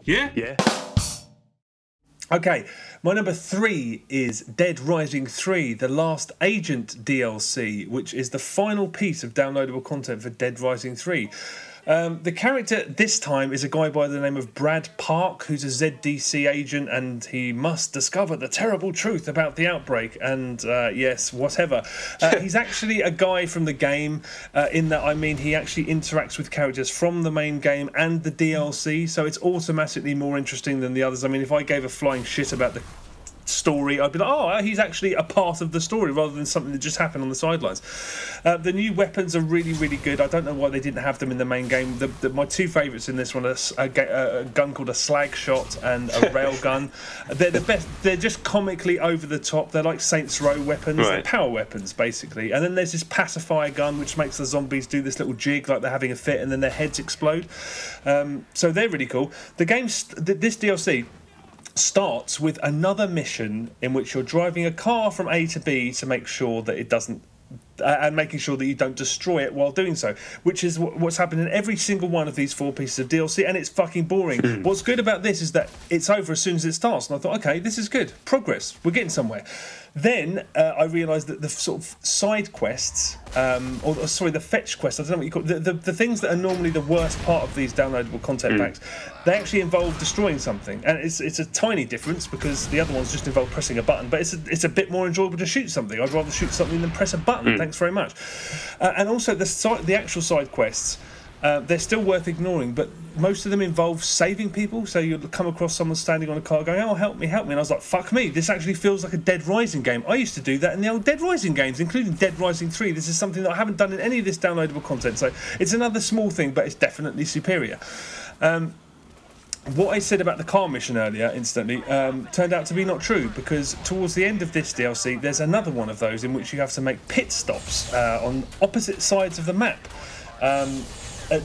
Yeah? Yeah. Okay, my number 3 is Dead Rising 3, The Last Agent DLC, which is the final piece of downloadable content for Dead Rising 3. The character this time is a guy by the name of Brad Park, who's a ZDC agent, and he must discover the terrible truth about the outbreak, and yes, whatever. He's actually a guy from the game, in that, I mean, he actually interacts with characters from the main game and the DLC, so it's automatically more interesting than the others. I mean, if I gave a flying shit about the story, I'd be like, oh, he's actually a part of the story rather than something that just happened on the sidelines. The new weapons are really, really good. I don't know why they didn't have them in the main game. My two favourites in this one are a gun called a slag shot and a rail gun. They're the best. They're just comically over the top. They're like Saints Row weapons. Right. They're power weapons, basically. And then there's this pacifier gun, which makes the zombies do this little jig like they're having a fit, and then their heads explode. So they're really cool. The game, this DLC starts with another mission in which you're driving a car from A to B to make sure that it doesn't and making sure that you don't destroy it while doing so, which is what's happened in every single one of these 4 pieces of DLC, and it's fucking boring. What's good about this is that it's over as soon as it starts, and I thought, okay, this is good, progress, we're getting somewhere. Then I realised that the sort of side quests, or sorry, the fetch quests, I don't know what you call it, the things that are normally the worst part of these downloadable content packs, they actually involve destroying something. And it's a tiny difference because the other ones just involve pressing a button, but it's a bit more enjoyable to shoot something. I'd rather shoot something than press a button, thanks very much. And also the actual side quests, they're still worth ignoring, but most of them involve saving people. So you'll come across someone standing on a car going, oh, help me, help me. And I was like, fuck me, this actually feels like a Dead Rising game. I used to do that in the old Dead Rising games, including Dead Rising 3. This is something that I haven't done in any of this downloadable content. So it's another small thing, but it's definitely superior. What I said about the car mission earlier, instantly, turned out to be not true, because towards the end of this DLC, there's another one of those in which you have to make pit stops on opposite sides of the map.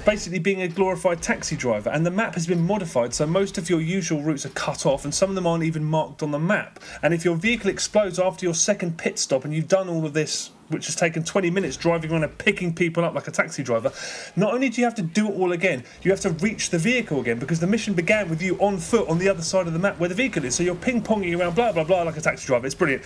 Basically being a glorified taxi driver, and the map has been modified so most of your usual routes are cut off and some of them aren't even marked on the map, and if your vehicle explodes after your second pit stop and you've done all of this, which has taken 20 minutes driving around and picking people up like a taxi driver, not only do you have to do it all again, you have to reach the vehicle again, because the mission began with you on foot on the other side of the map where the vehicle is, so you're ping-ponging around blah blah blah like a taxi driver. It's brilliant.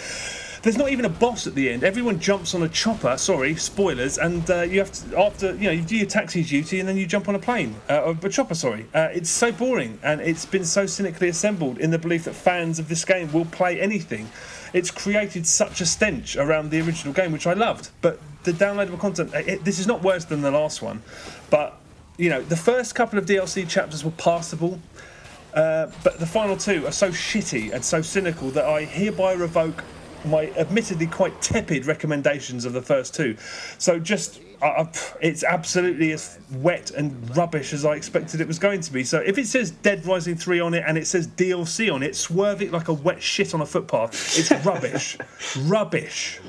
There's not even a boss at the end. Everyone jumps on a chopper, sorry, spoilers, and you have to, after, you know, you do your taxi duty and then you jump on a plane, or a chopper, sorry. It's so boring, and it's been so cynically assembled in the belief that fans of this game will play anything. It's created such a stench around the original game, which I loved, but the downloadable content, this is not worse than the last one, but, you know, the first couple of DLC chapters were passable, but the final 2 are so shitty and so cynical that I hereby revoke my admittedly quite tepid recommendations of the first 2. So just it's absolutely as wet and rubbish as I expected it was going to be. So if it says Dead Rising 3 on it and it says DLC on it, swerve it like a wet shit on a footpath. It's rubbish. Rubbish.